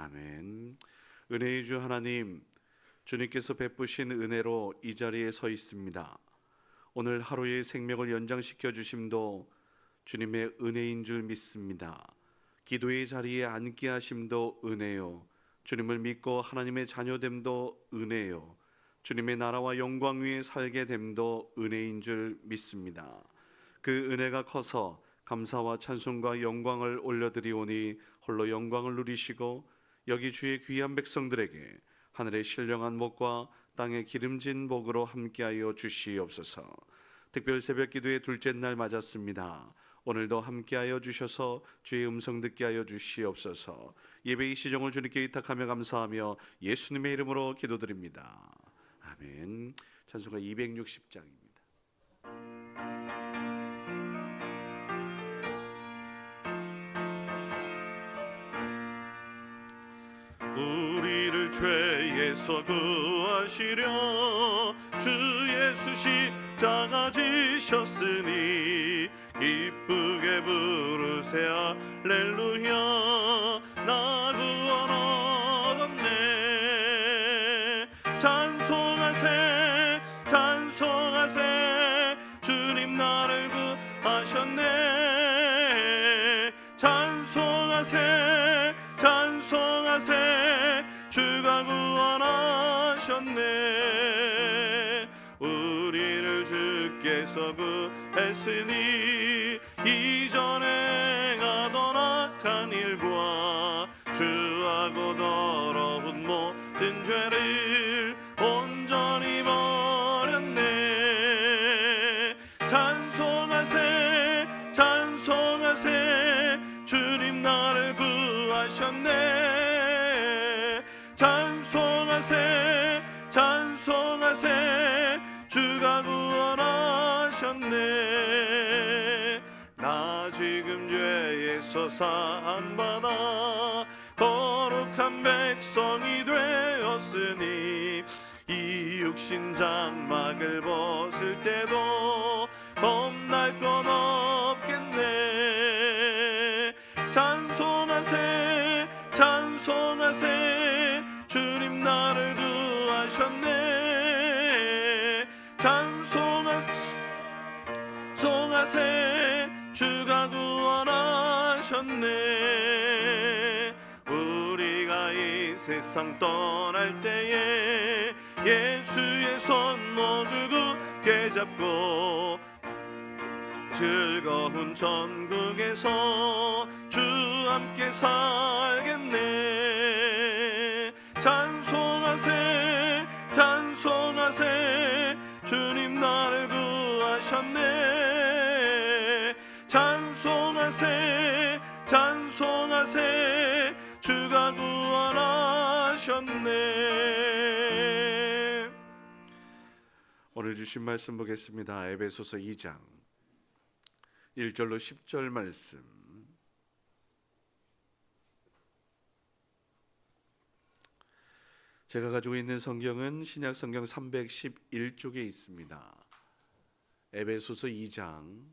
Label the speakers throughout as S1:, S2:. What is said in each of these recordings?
S1: 아멘. 은혜의 주 하나님, 주님께서 베푸신 은혜로 이 자리에 서 있습니다. 오늘 하루의 생명을 연장시켜 주심도 주님의 은혜인 줄 믿습니다. 기도의 자리에 앉게 하심도 은혜요, 주님을 믿고 하나님의 자녀됨도 은혜요, 주님의 나라와 영광 위에 살게 됨도 은혜인 줄 믿습니다. 그 은혜가 커서 감사와 찬송과 영광을 올려드리오니 홀로 영광을 누리시고 여기 주의 귀한 백성들에게 하늘의 신령한 복과 땅의 기름진 복으로 함께하여 주시옵소서. 특별 새벽 기도의 둘째 날 맞았습니다. 오늘도 함께하여 주셔서 주의 음성 듣게 하여 주시옵소서. 예배의 시종을 주님께 의탁하며 감사하며 예수님의 이름으로 기도드립니다. 아멘. 찬송가 260장입니다. 우리를 죄에서 구하시려 주 예수 십자가 지셨으니 기쁘게 부르세 할렐루야. 나 구원 얻었네. 찬송하세 찬송하세, 주님 나를 구하셨네. 찬송하세 찬송하세, 주가 구원하셨네. 우리를 주께서 구했으니 이전에 행하던 악한 일과 주하고 더러운 모든 죄를 온전히 버렸네. 찬송하세 찬송하세, 주님 나를 구하셨네. 찬송하세 찬송하세, 주가 구원하셨네. 나 지금 죄에서 사함받아 거룩한 백성이 되었으니 이 육신 장막을 벗을 때도 겁날 건 없겠네. 찬송하세 찬송하세, 주님 나를 구하셨네. 찬송하세, 주가 구원하셨네. 우리가 이 세상 떠날 때에 예수의 손목을 굳게 잡고 즐거운 천국에서 주 함께 살겠네. 찬송하세 찬송하세, 주님 나를 구하셨네. 찬송하세 찬송하세, 주가 구원하셨네. 오늘 주신 말씀 보겠습니다. 에베소서 2장 1절로 10절 말씀. 제가 가지고 있는 성경은 신약 성경 311쪽에 있습니다. 에베소서 2장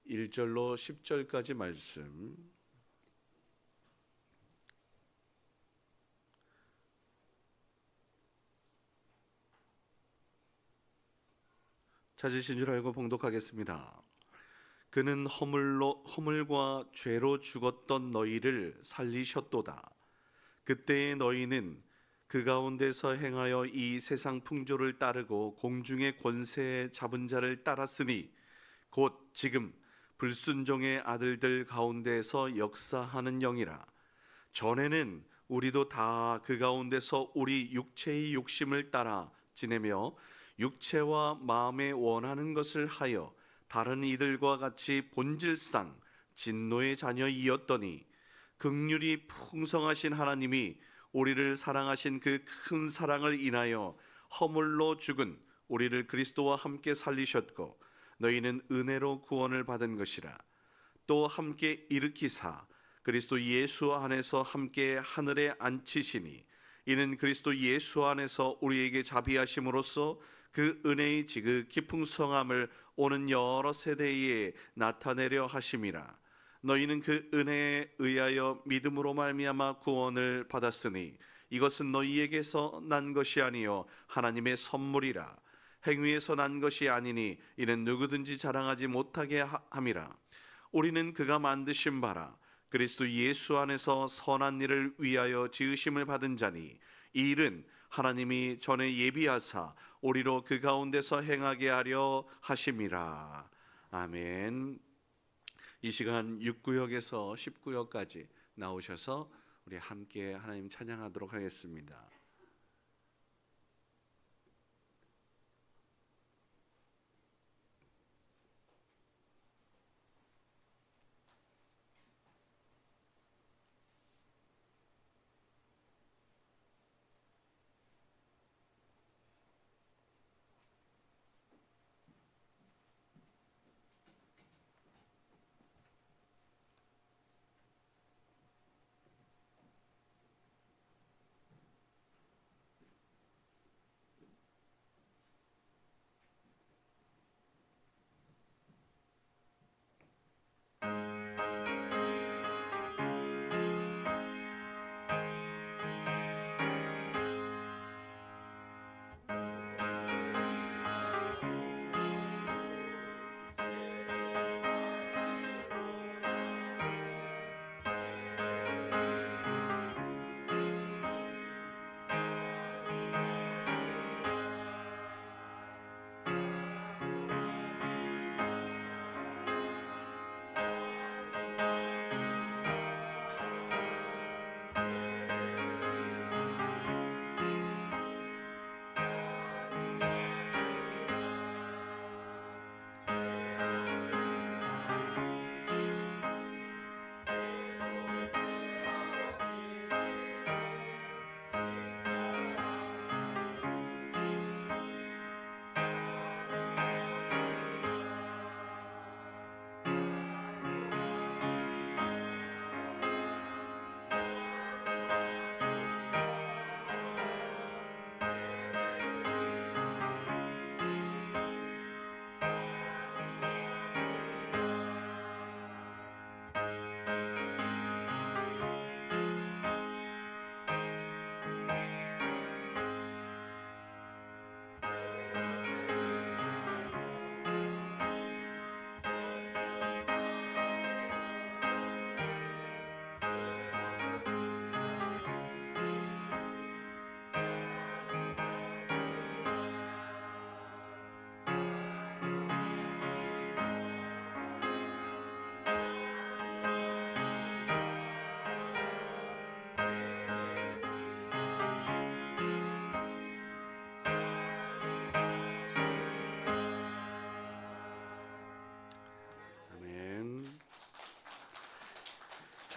S1: 1절로 10절까지 말씀. 찾으신 줄 알고 봉독하겠습니다. 그는 허물과 죄로 죽었던 너희를 살리셨도다. 그때의 너희는 그 가운데서 행하여 이 세상 풍조를 따르고 공중의 권세에 잡은 자를 따랐으니 곧 지금 불순종의 아들들 가운데서 역사하는 영이라. 전에는 우리도 다 그 가운데서 우리 육체의 욕심을 따라 지내며 육체와 마음에 원하는 것을 하여 다른 이들과 같이 본질상 진노의 자녀이었더니 긍휼이 풍성하신 하나님이 우리를 사랑하신 그 큰 사랑을 인하여 허물로 죽은 우리를 그리스도와 함께 살리셨고 너희는 은혜로 구원을 받은 것이라. 또 함께 일으키사 그리스도 예수 안에서 함께 하늘에 앉히시니 이는 그리스도 예수 안에서 우리에게 자비하심으로써 그 은혜의 지극히 풍성함을 오는 여러 세대에 나타내려 하심이라. 너희는 그 은혜에 의하여 믿음으로 말미암아 구원을 받았으니 이것은 너희에게서 난 것이 아니요 하나님의 선물이라. 행위에서 난 것이 아니니 이는 누구든지 자랑하지 못하게 함이라. 우리는 그가 만드신 바라 그리스도 예수 안에서 선한 일을 위하여 지으심을 받은 자니 이 일은 하나님이 전에 예비하사 우리로 그 가운데서 행하게 하려 하심이라. 아멘. 이 시간 6구역에서 10구역까지 나오셔서 우리 함께 하나님 찬양하도록 하겠습니다.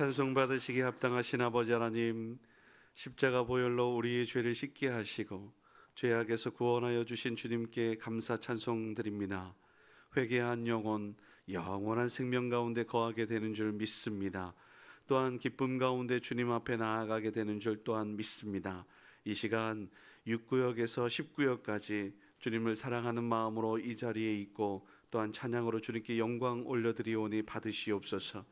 S1: 찬송 받으시기에 합당하신 아버지 하나님, 십자가 보혈로 우리의 죄를 씻게 하시고 죄악에서 구원하여 주신 주님께 감사 찬송 드립니다. 회개한 영혼 영원한 생명 가운데 거하게 되는 줄 믿습니다. 또한 기쁨 가운데 주님 앞에 나아가게 되는 줄 또한 믿습니다. 이 시간 6구역에서 10구역까지 주님을 사랑하는 마음으로 이 자리에 있고 또한 찬양으로 주님께 영광 올려드리오니 받으시옵소서.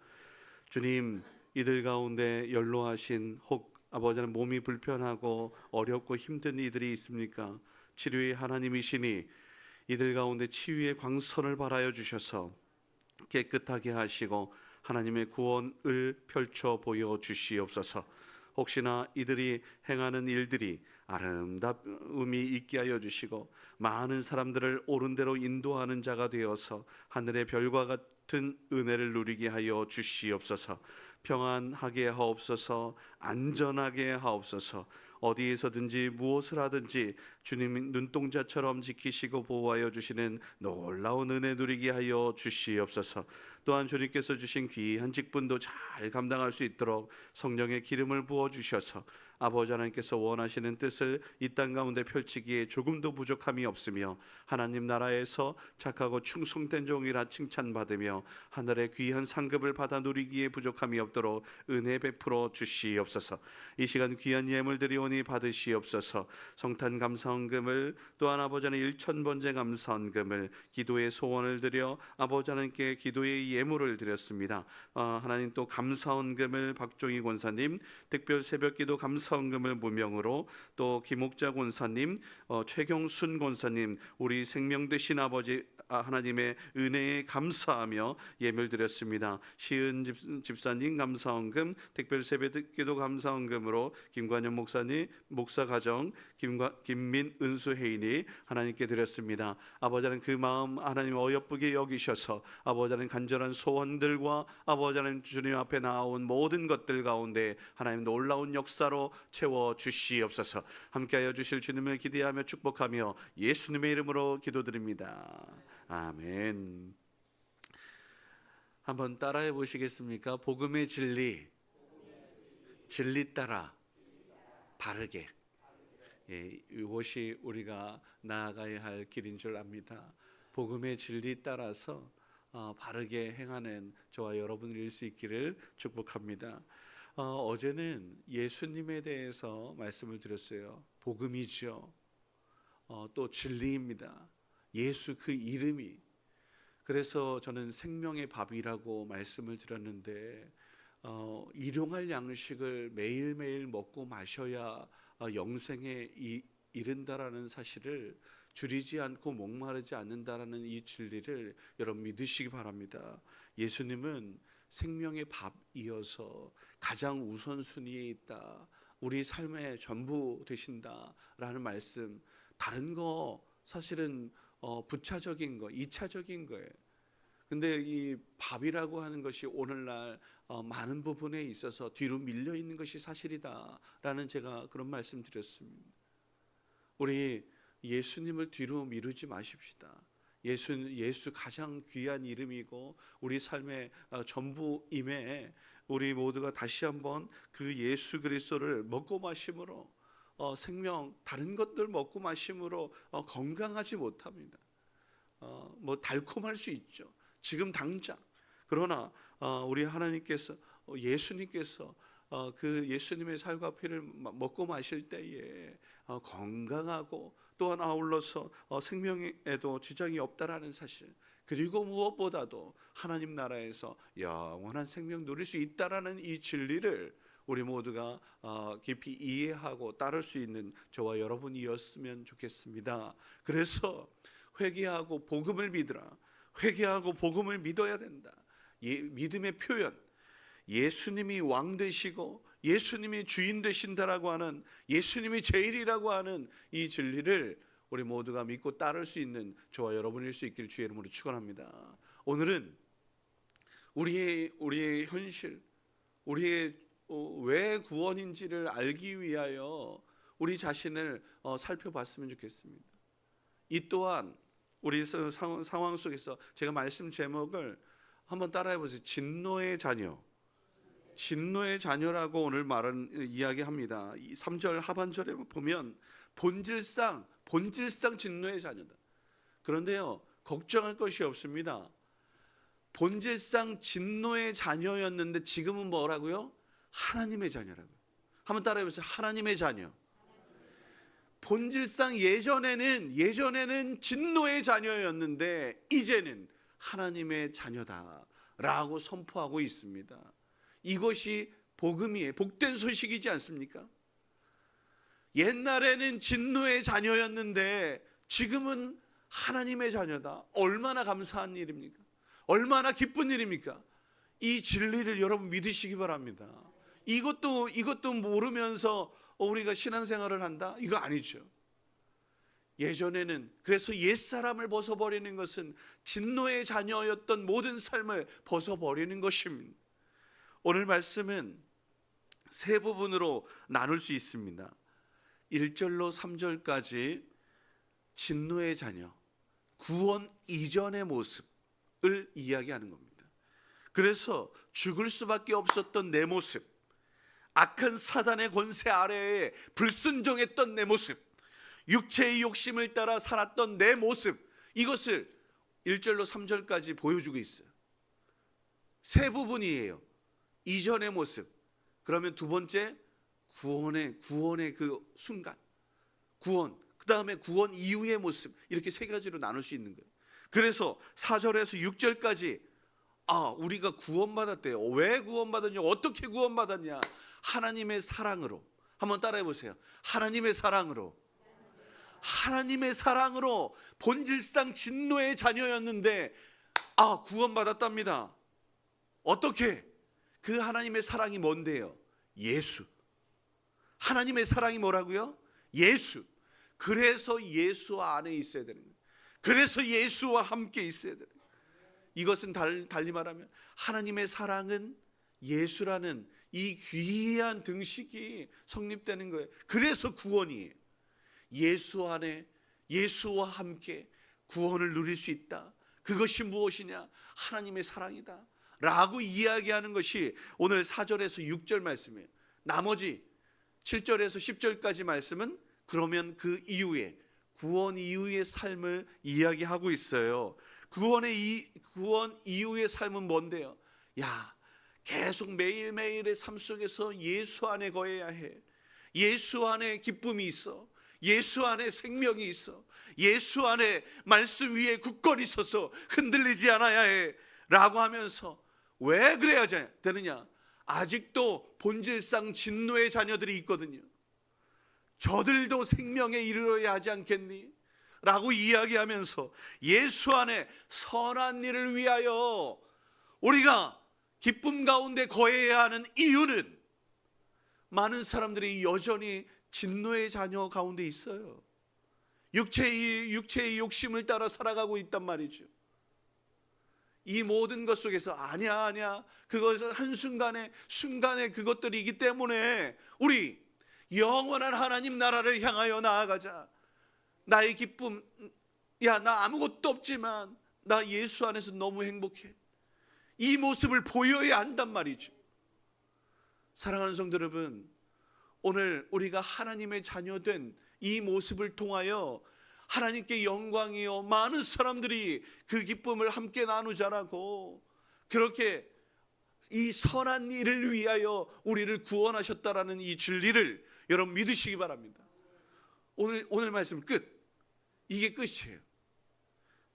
S1: 주님, 이들 가운데 연로하신 혹 아버지는 몸이 불편하고 어렵고 힘든 이들이 있습니까? 치료의 하나님이시니 이들 가운데 치유의 광선을 발하여 주셔서 깨끗하게 하시고 하나님의 구원을 펼쳐 보여 주시옵소서. 혹시나 이들이 행하는 일들이 아름다움이 있게 하여 주시고 많은 사람들을 옳은 대로 인도하는 자가 되어서 하늘의 별과 같은 은혜를 누리게 하여 주시옵소서. 평안하게 하옵소서. 안전하게 하옵소서. 어디에서든지 무엇을 하든지 주님 눈동자처럼 지키시고 보호하여 주시는 놀라운 은혜 누리게 하여 주시옵소서. 또한 주님께서 주신 귀한 직분도 잘 감당할 수 있도록 성령의 기름을 부어 주셔서 아버지 하나님께서 원하시는 뜻을 이 땅 가운데 펼치기에 조금도 부족함이 없으며 하나님 나라에서 착하고 충성된 종이라 칭찬받으며 하늘의 귀한 상급을 받아 누리기에 부족함이 없도록 은혜 베풀어 주시옵소서. 이 시간 귀한 예물 드리오니 받으시옵소서. 성탄 감사헌금을 또한 아버지 하나님 1,000번째 감사헌금을 기도의 소원을 드려 아버지 하나님께 기도의 우리 예물을 드렸습니다. 하나님 또 감사헌금을 박종희 권사님, 특별 새벽기도 감사헌금을 무명으로, 또 김옥자 권사님, 최경순 권사님, 우리 생명 되신 아버지 하나님의 은혜에 감사하며 예물 드렸습니다. 시은 집사님 감사헌금, 특별 새벽기도 감사헌금으로 김관현 목사님 목사 가정, 김민 은수 혜인이 하나님께 드렸습니다. 아버지 하나님 그 마음 하나님 어여쁘게 여기셔서 아버지 하나님 간절한 소원들과 아버지 하나님 주님 앞에 나온 모든 것들 가운데 하나님 놀라운 역사로 채워 주시옵소서. 함께하여 주실 주님을 기대하며 축복하며 예수님의 이름으로 기도드립니다. 아멘. 한번 따라해 보시겠습니까? 복음의 진리, 진리 따라 바르게. 이것이 우리가 나아가야 할 길인 줄 압니다. 복음의 진리 따라서 바르게 행하는 저와 여러분일 수 있기를 축복합니다. 어제는 예수님에 대해서 말씀을 드렸어요. 복음이죠. 또 진리입니다. 예수 그 이름이. 그래서 저는 생명의 밥이라고 말씀을 드렸는데 일용할 양식을 매일매일 먹고 마셔야 영생에 이른다라는 사실을, 줄이지 않고 목마르지 않는다라는 이 진리를 여러분 믿으시기 바랍니다. 예수님은 생명의 밥이어서 가장 우선순위에 있다, 우리 삶의 전부 되신다라는 말씀. 다른 거 사실은 부차적인 거, 2차적인 거예요. 근데 이 밥이라고 하는 것이 오늘날 많은 부분에 있어서 뒤로 밀려 있는 것이 사실이다라는 제가 그런 말씀 드렸습니다. 우리 예수님을 뒤로 미루지 마십시다. 예수 가장 귀한 이름이고 우리 삶의 전부임에 우리 모두가 다시 한번 그 예수 그리스도를 먹고 마심으로 생명, 다른 것들 먹고 마심으로 건강하지 못합니다. 뭐 달콤할 수 있죠, 지금 당장. 그러나 우리 하나님께서, 예수님께서 그 예수님의 살과 피를 먹고 마실 때에 건강하고 또한 아울러서 생명에도 지장이 없다라는 사실, 그리고 무엇보다도 하나님 나라에서 영원한 생명 누릴 수 있다라는 이 진리를 우리 모두가 깊이 이해하고 따를 수 있는 저와 여러분이었으면 좋겠습니다. 그래서 회개하고 복음을 믿으라. 회개하고 복음을 믿어야 된다. 믿음의 표현, 예수님이 왕 되시고 예수님이 주인 되신다라고 하는, 예수님이 제일이라고 하는 이 진리를 우리 모두가 믿고 따를 수 있는 저와 여러분일 수 있기를 주의 이름으로 축원합니다. 오늘은 우리의 현실, 우리의 왜 구원인지를 알기 위하여 우리 자신을 살펴봤으면 좋겠습니다. 이 또한 우리 상황 속에서 제가 말씀 제목을 한번 따라해 보세요. 진노의 자녀. 진노의 자녀라고 오늘 이야기합니다. 3절 하반절에 보면 본질상 진노의 자녀다. 그런데요, 걱정할 것이 없습니다. 본질상 진노의 자녀였는데 지금은 뭐라고요? 하나님의 자녀라고요. 한번 따라해 보세요. 하나님의 자녀. 본질상 예전에는 진노의 자녀였는데 이제는 하나님의 자녀다라고 선포하고 있습니다. 이것이 복음이에요. 복된 소식이지 않습니까? 옛날에는 진노의 자녀였는데 지금은 하나님의 자녀다. 얼마나 감사한 일입니까? 얼마나 기쁜 일입니까? 이 진리를 여러분 믿으시기 바랍니다. 이것도 모르면서 우리가 신앙생활을 한다? 이거 아니죠. 예전에는, 그래서 옛사람을 벗어버리는 것은 진노의 자녀였던 모든 삶을 벗어버리는 것입니다. 오늘 말씀은 세 부분으로 나눌 수 있습니다. 1절로 3절까지 진노의 자녀, 구원 이전의 모습을 이야기하는 겁니다. 그래서 죽을 수밖에 없었던 내 모습, 악한 사단의 권세 아래에 불순종했던 내 모습, 육체의 욕심을 따라 살았던 내 모습, 이것을 1절로 3절까지 보여주고 있어요. 세 부분이에요. 이전의 모습, 그러면 두 번째 구원의 그 순간, 구원, 그 다음에 구원 이후의 모습, 이렇게 세 가지로 나눌 수 있는 거예요. 그래서 4절에서 6절까지 우리가 구원받았대요. 왜 구원받았냐? 어떻게 구원받았냐? 하나님의 사랑으로. 한번 따라해 보세요. 하나님의 사랑으로. 하나님의 사랑으로 본질상 진노의 자녀였는데 구원받았답니다. 어떻게? 그 하나님의 사랑이 뭔데요? 예수. 하나님의 사랑이 뭐라고요? 예수. 그래서 예수 안에 있어야 되는 거예요. 그래서 예수와 함께 있어야 되는 거예요. 이것은 달리 말하면 하나님의 사랑은 예수라는 이 귀한 등식이 성립되는 거예요. 그래서 구원이에요. 예수 안에 예수와 함께 구원을 누릴 수 있다. 그것이 무엇이냐? 하나님의 사랑이다 라고 이야기하는 것이 오늘 4절에서 6절 말씀이에요. 나머지 7절에서 10절까지 말씀은 그러면 그 이후에 구원 이후의 삶을 이야기하고 있어요. 구원 이후의 삶은 뭔데요? 계속 매일매일의 삶 속에서 예수 안에 거해야 해. 예수 안에 기쁨이 있어. 예수 안에 생명이 있어. 예수 안에 말씀 위에 굳건히 서서 흔들리지 않아야 해 라고 하면서 왜 그래야 되느냐? 아직도 본질상 진노의 자녀들이 있거든요. 저들도 생명에 이르러야 하지 않겠니? 라고 이야기하면서 예수 안에 선한 일을 위하여 우리가 기쁨 가운데 거해야 하는 이유는 많은 사람들이 여전히 진노의 자녀 가운데 있어요. 육체의 욕심을 따라 살아가고 있단 말이죠. 이 모든 것 속에서 아니야 그것은 한순간에 그것들이기 때문에 우리 영원한 하나님 나라를 향하여 나아가자. 나의 기쁨, 나 아무것도 없지만 나 예수 안에서 너무 행복해. 이 모습을 보여야 한단 말이죠. 사랑하는 성도 여러분, 오늘 우리가 하나님의 자녀된 이 모습을 통하여 하나님께 영광이요 많은 사람들이 그 기쁨을 함께 나누자라고 그렇게 이 선한 일을 위하여 우리를 구원하셨다라는 이 진리를 여러분 믿으시기 바랍니다. 오늘 말씀 끝. 이게 끝이에요.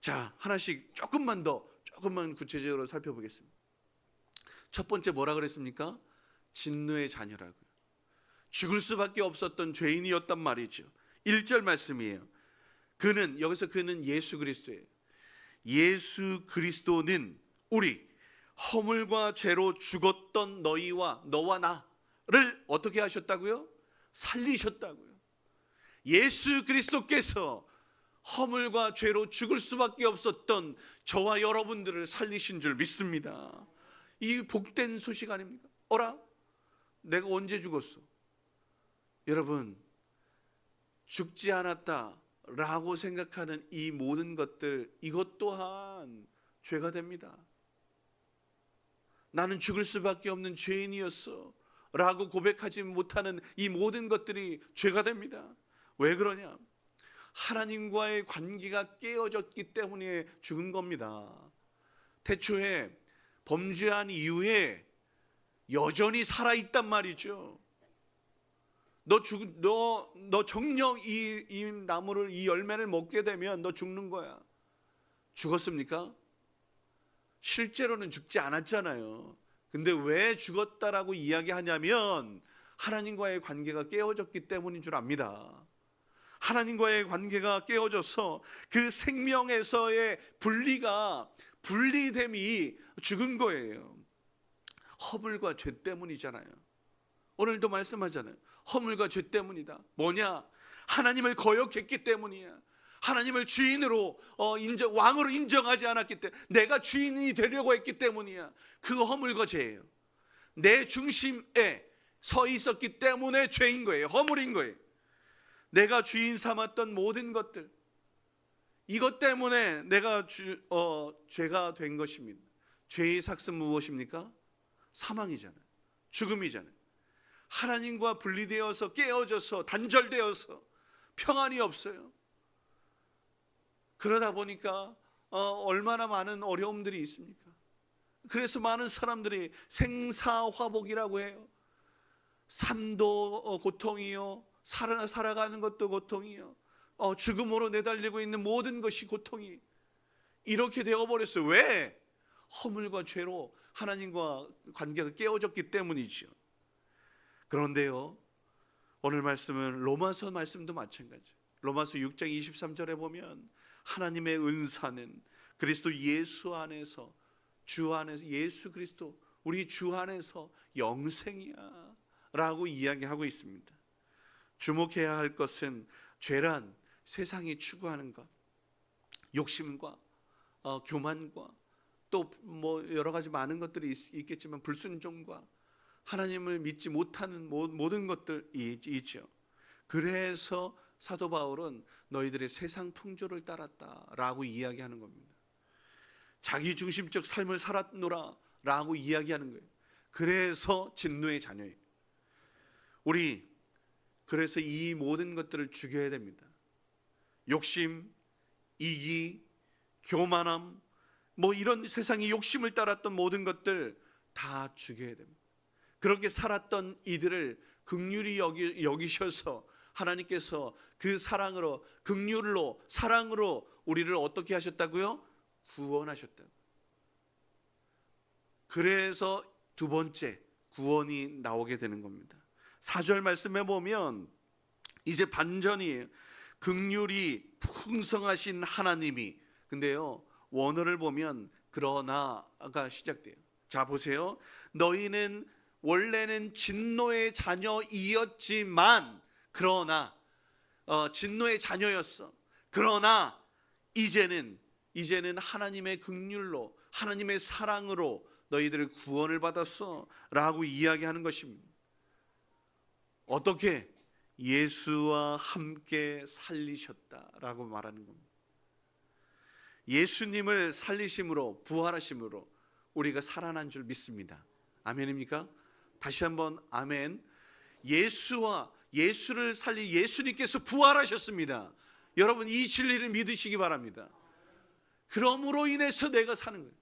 S1: 자, 하나씩 조금만 구체적으로 살펴보겠습니다. 첫 번째 뭐라 그랬습니까? 진노의 자녀라고요. 죽을 수밖에 없었던 죄인이었단 말이죠. 1절 말씀이에요. 여기서 그는 예수 그리스도예요. 예수 그리스도는 우리 허물과 죄로 죽었던 너와 나를 어떻게 하셨다고요? 살리셨다고요. 예수 그리스도께서 허물과 죄로 죽을 수밖에 없었던 저와 여러분들을 살리신 줄 믿습니다. 이 복된 소식 아닙니까? 내가 언제 죽었어? 여러분, 죽지 않았다라고 생각하는 이 모든 것들, 이것 또한 죄가 됩니다. 나는 죽을 수밖에 없는 죄인이었어 라고 고백하지 못하는 이 모든 것들이 죄가 됩니다. 왜 그러냐? 하나님과의 관계가 깨어졌기 때문에 죽은 겁니다. 태초에 범죄한 이후에 여전히 살아있단 말이죠. 너 정녕 이 나무를, 이 열매를 먹게 되면 너 죽는 거야. 죽었습니까? 실제로는 죽지 않았잖아요. 근데 왜 죽었다라고 이야기하냐면 하나님과의 관계가 깨어졌기 때문인 줄 압니다. 하나님과의 관계가 깨어져서 그 생명에서의 분리됨이 죽은 거예요. 허물과 죄 때문이잖아요. 오늘도 말씀하잖아요. 허물과 죄 때문이다. 뭐냐? 하나님을 거역했기 때문이야. 하나님을 주인으로 왕으로 인정하지 않았기 때문에, 내가 주인이 되려고 했기 때문이야. 그 허물과 죄예요. 내 중심에 서 있었기 때문에 죄인 거예요. 허물인 거예요. 내가 주인 삼았던 모든 것들, 이것 때문에 내가 죄가 된 것입니다. 죄의 삭은 무엇입니까? 사망이잖아요. 죽음이잖아요. 하나님과 분리되어서 깨어져서 단절되어서 평안이 없어요. 그러다 보니까 얼마나 많은 어려움들이 있습니까? 그래서 많은 사람들이 생사화복이라고 해요. 삶도 고통이요, 살아가는 것도 고통이요, 죽음으로 내달리고 있는 모든 것이 고통이 이렇게 되어버렸어요. 왜? 허물과 죄로 하나님과 관계가 깨어졌기 때문이죠. 그런데요, 오늘 말씀은 로마서 말씀도 마찬가지. 로마서 6장 23절에 보면 하나님의 은사는 그리스도 예수 안에서, 주 안에서, 예수 그리스도 우리 주 안에서 영생이야 라고 이야기하고 있습니다. 주목해야 할 것은 죄란 세상이 추구하는 것, 욕심과 교만과 또 뭐 여러 가지 많은 것들이 있겠지만 불순종과 하나님을 믿지 못하는 모든 것들이 있죠. 그래서 사도 바울은 너희들의 세상 풍조를 따랐다라고 이야기하는 겁니다. 자기 중심적 삶을 살았노라 라고 이야기하는 거예요. 그래서 진노의 자녀예요. 우리 그래서 이 모든 것들을 죽여야 됩니다. 욕심, 이기, 교만함, 뭐 이런 세상이 욕심을 따랐던 모든 것들 다 죽여야 됩니다. 그렇게 살았던 이들을 긍휼히 여기셔서 하나님께서 그 사랑으로, 긍휼로, 사랑으로 우리를 어떻게 하셨다고요? 구원하셨다고. 그래서 두 번째 구원이 나오게 되는 겁니다. 4절 말씀에 보면 이제 반전이에요. 긍휼이 풍성하신 하나님이, 근데요 원어를 보면 그러나가 시작돼요. 자 보세요. 너희는 원래는 진노의 자녀이었지만, 그러나 진노의 자녀였어. 그러나 이제는 하나님의 긍휼로, 하나님의 사랑으로 너희들을 구원을 받았어 라고 이야기하는 것입니다. 어떻게? 예수와 함께 살리셨다라고 말하는 겁니다. 예수님을 살리심으로, 부활하심으로 우리가 살아난 줄 믿습니다. 아멘입니까? 다시 한번 아멘. 예수를 살리, 예수님께서 부활하셨습니다. 여러분 이 진리를 믿으시기 바랍니다. 그러므로 인해서 내가 사는 거예요.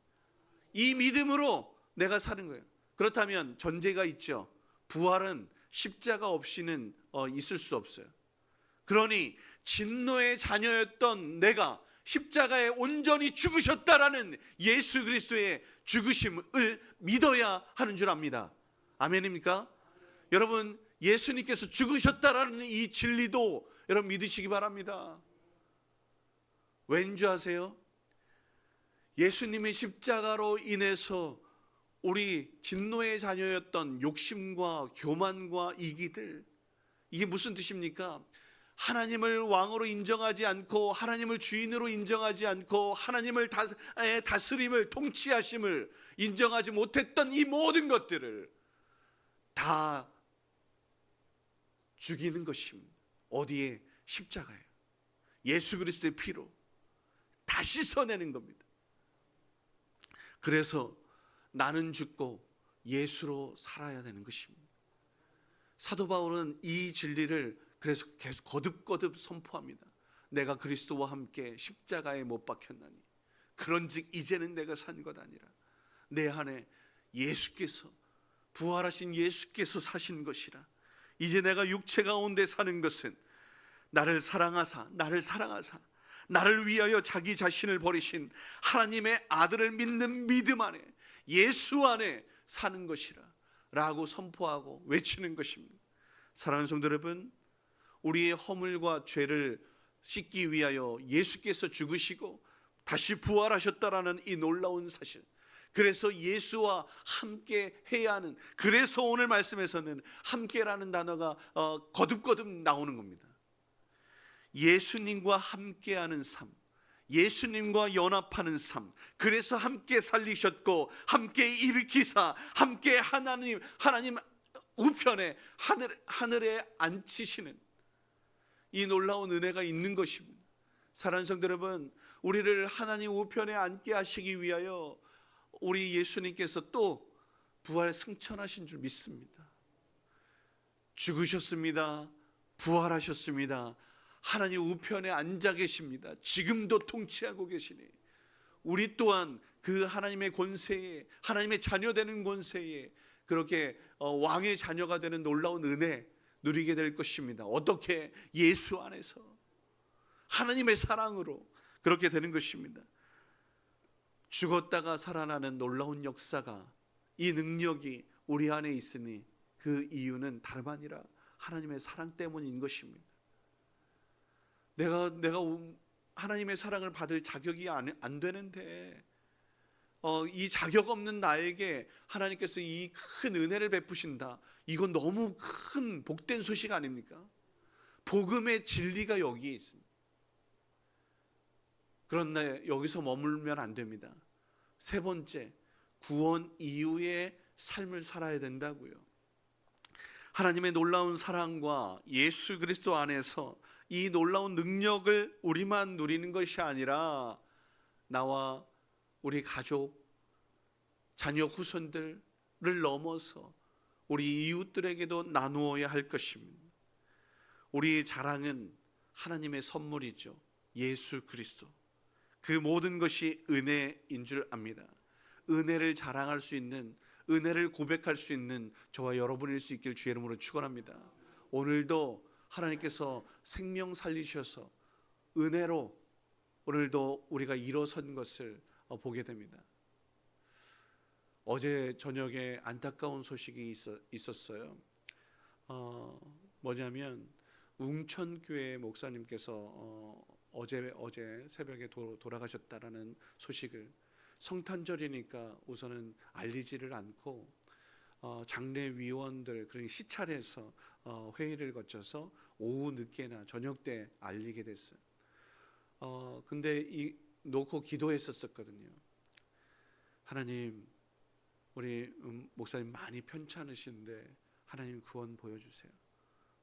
S1: 이 믿음으로 내가 사는 거예요. 그렇다면 전제가 있죠. 부활은 십자가 없이는 있을 수 없어요. 그러니 진노의 자녀였던 내가 십자가에 온전히 죽으셨다라는 예수 그리스도의 죽으심을 믿어야 하는 줄 압니다. 아멘입니까? 여러분 예수님께서 죽으셨다라는 이 진리도 여러분 믿으시기 바랍니다. 왠지 아세요? 예수님의 십자가로 인해서 우리 진노의 자녀였던 욕심과 교만과 이기들, 이게 무슨 뜻입니까? 하나님을 왕으로 인정하지 않고, 하나님을 주인으로 인정하지 않고, 하나님을 다스림을, 통치하심을 인정하지 못했던 이 모든 것들을 다 죽이는 것입니다. 어디에? 십자가에 예수 그리스도의 피로 다 씻어내는 겁니다. 그래서 나는 죽고 예수로 살아야 되는 것입니다. 사도 바울은 이 진리를 그래서 계속 거듭거듭 선포합니다. 내가 그리스도와 함께 십자가에 못 박혔나니 그런즉 이제는 내가 산 것 아니라 내 안에 예수께서, 부활하신 예수께서 사신 것이라. 이제 내가 육체 가운데 사는 것은 나를 사랑하사 나를 위하여 자기 자신을 버리신 하나님의 아들을 믿는 믿음 안에, 예수 안에 사는 것이라 라고 선포하고 외치는 것입니다. 사랑하는 성도 여러분, 우리의 허물과 죄를 씻기 위하여 예수께서 죽으시고 다시 부활하셨다라는 이 놀라운 사실, 그래서 예수와 함께 해야 하는, 그래서 오늘 말씀에서는 함께라는 단어가 거듭거듭 나오는 겁니다. 예수님과 함께하는 삶, 예수님과 연합하는 삶, 그래서 함께 살리셨고 함께 일으키사 함께 하나님 우편에 하늘에 앉히시는 이 놀라운 은혜가 있는 것입니다. 사랑하는 성도 여러분, 우리를 하나님 우편에 앉게 하시기 위하여 우리 예수님께서 또 부활 승천하신 줄 믿습니다. 죽으셨습니다. 부활하셨습니다. 하나님 우편에 앉아 계십니다. 지금도 통치하고 계시니 우리 또한 그 하나님의 권세에, 하나님의 자녀 되는 권세에 그렇게 왕의 자녀가 되는 놀라운 은혜 누리게 될 것입니다. 어떻게? 예수 안에서 하나님의 사랑으로 그렇게 되는 것입니다. 죽었다가 살아나는 놀라운 역사가, 이 능력이 우리 안에 있으니 그 이유는 다름 아니라 하나님의 사랑 때문인 것입니다. 내가 하나님의 사랑을 받을 자격이 안 되는데 이 자격 없는 나에게 하나님께서 이 큰 은혜를 베푸신다. 이건 너무 큰 복된 소식 아닙니까? 복음의 진리가 여기에 있습니다. 그런데 여기서 머물면 안 됩니다. 세 번째, 구원 이후의 삶을 살아야 된다고요. 하나님의 놀라운 사랑과 예수 그리스도 안에서 이 놀라운 능력을 우리만 누리는 것이 아니라 나와 우리 가족, 자녀, 후손들을 넘어서 우리 이웃들에게도 나누어야 할 것입니다. 우리의 자랑은 하나님의 선물이죠. 예수 그리스도. 그 모든 것이 은혜인 줄 압니다. 은혜를 자랑할 수 있는, 은혜를 고백할 수 있는 저와 여러분일 수 있기를 주의 이름으로 축원합니다. 오늘도 하나님께서 생명 살리셔서 은혜로 오늘도 우리가 일어선 것을 보게 됩니다. 어제 저녁에 안타까운 소식이 있었어요. 뭐냐면 웅천교회 목사님께서 어제 새벽에 돌아가셨다라는 소식을, 성탄절이니까 우선은 알리지를 않고 장례위원들, 그러니 시찰해서 회의를 거쳐서 오후 늦게나 저녁 때 알리게 됐어요. 근데 놓고 기도했었거든요. 하나님, 우리 목사님 많이 편찮으신데 하나님 구원 보여주세요.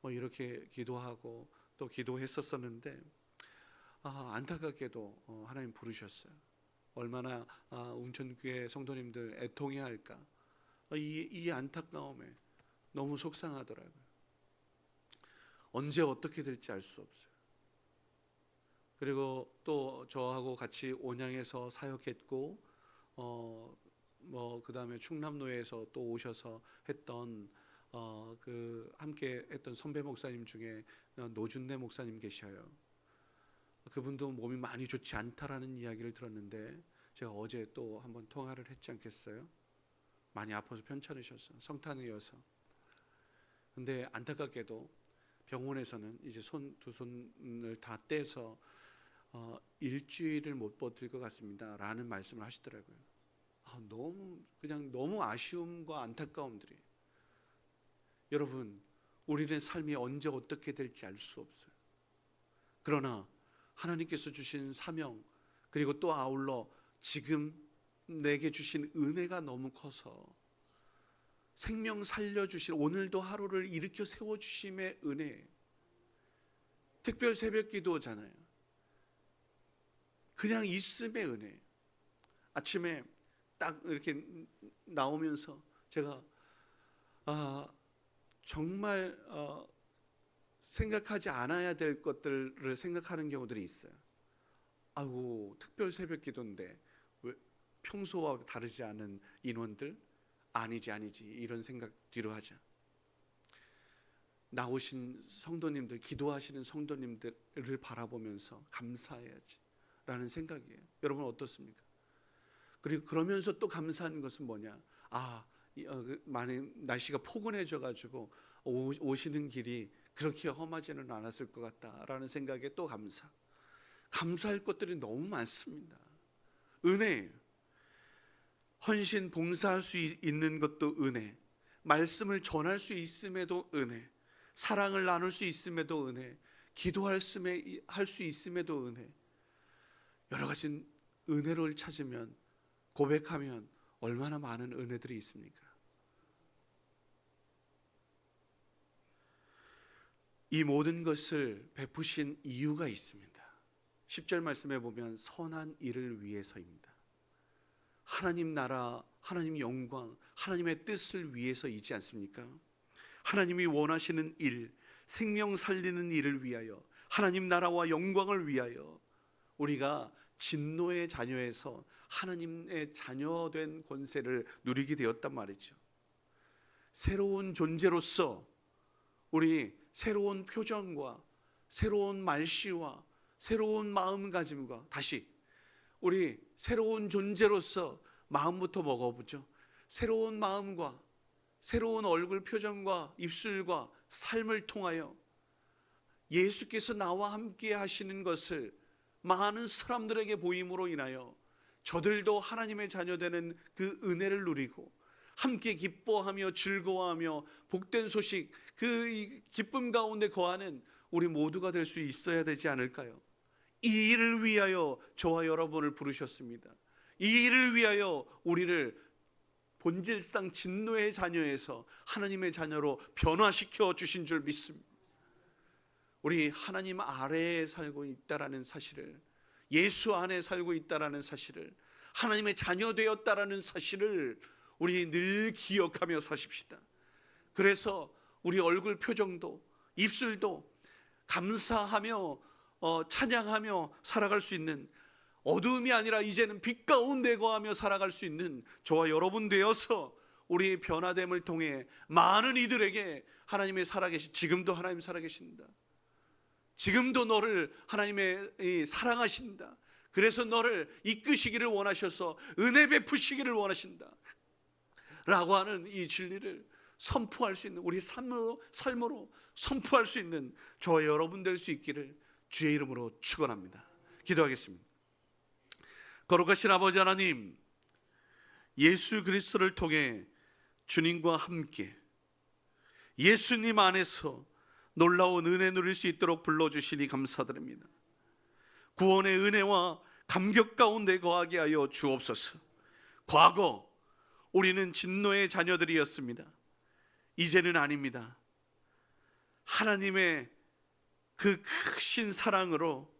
S1: 이렇게 기도하고 또 기도했었었는데 안타깝게도 하나님 부르셨어요. 얼마나 웅천교회 성도님들 애통해 할까. 이 안타까움에 너무 속상하더라고요. 언제 어떻게 될지 알 수 없어요. 그리고 또 저하고 같이 온양에서 사역했고 그 다음에 충남로에서 또 오셔서 했던 그 함께 했던 선배 목사님 중에 노준래 목사님 계셔요. 그분도 몸이 많이 좋지 않다라는 이야기를 들었는데 제가 어제 또 한번 통화를 했지 않겠어요? 많이 아파서 편찮으셨어요. 성탄을 이어서. 근데 안타깝게도 병원에서는 이제 두 손을 다 떼서 일주일을 못 버틸 것 같습니다 라는 말씀을 하시더라고요. 너무 아쉬움과 안타까움들이. 여러분, 우리의 삶이 언제 어떻게 될지 알 수 없어요. 그러나 하나님께서 주신 사명, 그리고 또 아울러 지금 내게 주신 은혜가 너무 커서 생명 살려주실, 오늘도 하루를 일으켜 세워주심의 은혜. 특별 새벽 기도잖아요. 그냥 있음의 은혜. 아침에 딱 이렇게 나오면서 제가 정말 생각하지 않아야 될 것들을 생각하는 경우들이 있어요. 아이고, 특별 새벽 기도인데 왜 평소와 다르지 않은 인원들? 아니지 이런 생각 뒤로 하자. 나오신 성도님들, 기도하시는 성도님들을 바라보면서 감사해야지 라는 생각이에요. 여러분 어떻습니까? 그리고 그러면서 또 감사한 것은 뭐냐? 많이 날씨가 포근해져 가지고 오시는 길이 그렇게 험하지는 않았을 것 같다라는 생각에 또 감사할 것들이 너무 많습니다. 은혜예요. 헌신 봉사할 수 있는 것도 은혜, 말씀을 전할 수 있음에도 은혜, 사랑을 나눌 수 있음에도 은혜, 기도할 수 있음에도 은혜. 여러 가지 은혜를 찾으면, 고백하면 얼마나 많은 은혜들이 있습니까? 이 모든 것을 베푸신 이유가 있습니다. 10절 말씀에 보면 선한 일을 위해서입니다. 하나님 나라, 하나님 영광, 하나님의 뜻을 위해서이지 않습니까? 하나님이 원하시는 일, 생명 살리는 일을 위하여, 하나님 나라와 영광을 위하여 우리가 진노의 자녀에서 하나님의 자녀된 권세를 누리게 되었단 말이죠. 새로운 존재로서 우리 새로운 표정과 새로운 말씨와 새로운 마음가짐과 다시
S2: 우리 새로운 존재로서 마음부터 먹어보죠. 새로운 마음과 새로운 얼굴 표정과 입술과 삶을 통하여 예수께서 나와 함께 하시는 것을 많은 사람들에게 보임으로 인하여 저들도 하나님의 자녀되는 그 은혜를 누리고 함께 기뻐하며 즐거워하며 복된 소식, 그 기쁨 가운데 거하는 우리 모두가 될 수 있어야 되지 않을까요? 이 일을 위하여 저와 여러분을 부르셨습니다. 이 일을 위하여 우리를 본질상 진노의 자녀에서 하나님의 자녀로 변화시켜 주신 줄 믿습니다. 우리 하나님 아래에 살고 있다라는 사실을, 예수 안에 살고 있다라는 사실을, 하나님의 자녀 되었다라는 사실을 우리 늘 기억하며 사십시다. 그래서 우리 얼굴 표정도 입술도 감사하며 찬양하며 살아갈 수 있는, 어두움이 아니라 이제는 빛 가운데 거하며 살아갈 수 있는 저와 여러분 되어서 우리의 변화됨을 통해 많은 이들에게 하나님의 살아계신, 지금도 하나님 살아계신다, 지금도 너를 하나님의 사랑하신다, 그래서 너를 이끄시기를 원하셔서 은혜 베푸시기를 원하신다 라고 하는 이 진리를 선포할 수 있는, 우리 삶으로 선포할 수 있는 저와 여러분 될 수 있기를 주의 이름으로 축원합니다. 기도하겠습니다. 거룩하신 아버지 하나님, 예수 그리스도를 통해 주님과 함께 예수님 안에서 놀라운 은혜 누릴 수 있도록 불러주시니 감사드립니다. 구원의 은혜와 감격 가운데 거하게 하여 주옵소서. 과거 우리는 진노의 자녀들이었습니다. 이제는 아닙니다. 하나님의 그 크신 사랑으로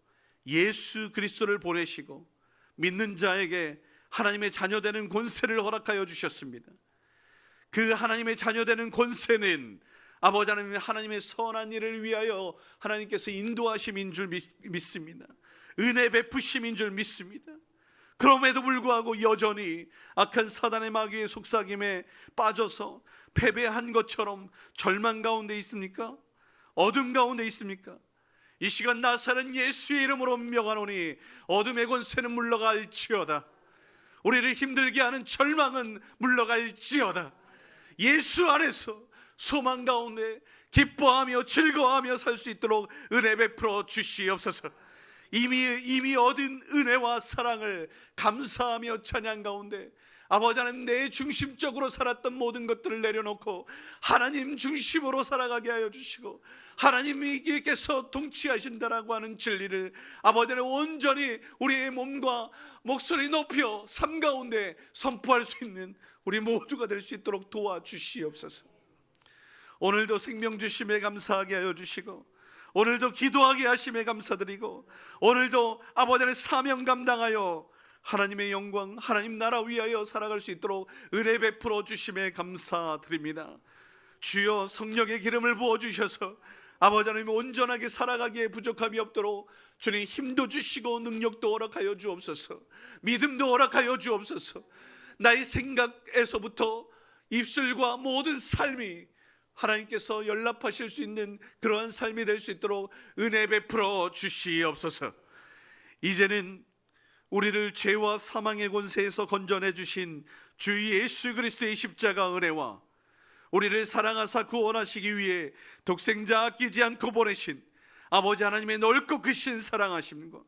S2: 예수 그리스도를 보내시고 믿는 자에게 하나님의 자녀되는 권세를 허락하여 주셨습니다. 그 하나님의 자녀되는 권세는 아버지 하나님, 하나님의 선한 일을 위하여 하나님께서 인도하심인 줄 믿습니다. 은혜 베푸심인 줄 믿습니다. 그럼에도 불구하고 여전히 악한 사단의 마귀의 속삭임에 빠져서 패배한 것처럼 절망 가운데 있습니까? 어둠 가운데 있습니까? 이 시간 나사렛 예수의 이름으로 명하노니 어둠의 권세는 물러갈지어다. 우리를 힘들게 하는 절망은 물러갈지어다. 예수 안에서 소망 가운데 기뻐하며 즐거워하며 살 수 있도록 은혜 베풀어 주시옵소서. 이미 얻은 은혜와 사랑을 감사하며 찬양 가운데 아버지 하나님, 내 중심적으로 살았던 모든 것들을 내려놓고 하나님 중심으로 살아가게 하여 주시고 하나님께서 통치하신다라고 하는 진리를 아버지 하나님 온전히 우리의 몸과 목소리 높여 삶 가운데 선포할 수 있는 우리 모두가 될 수 있도록 도와주시옵소서. 오늘도 생명 주심에 감사하게 하여 주시고 오늘도 기도하게 하심에 감사드리고 오늘도 아버지 하나님 사명 감당하여 하나님의 영광, 하나님 나라 위하여 살아갈 수 있도록 은혜 베풀어 주심에 감사드립니다. 주여 성령의 기름을 부어주셔서 아버지 하나님 온전하게 살아가기에 부족함이 없도록 주님 힘도 주시고 능력도 허락하여 주옵소서. 믿음도 허락하여 주옵소서. 나의 생각에서부터 입술과 모든 삶이 하나님께서 연락하실 수 있는 그러한 삶이 될 수 있도록 은혜 베풀어 주시옵소서. 이제는 우리를 죄와 사망의 권세에서 건져내 주신 주 예수 그리스도의 십자가 은혜와 우리를 사랑하사 구원하시기 위해 독생자 아끼지 않고 보내신 아버지 하나님의 넓고 크신 사랑하심과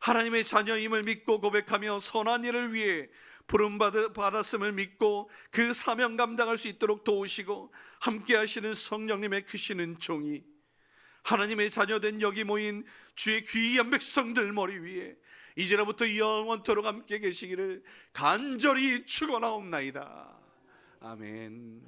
S2: 하나님의 자녀임을 믿고 고백하며 선한 일을 위해 부름 받았음을 믿고 그 사명 감당할 수 있도록 도우시고 함께 하시는 성령님의 크신 은총이 하나님의 자녀된 여기 모인 주의 귀한 백성들 머리 위에 이제로부터 영원토록 함께 계시기를 간절히 축원하옵나이다. 아멘.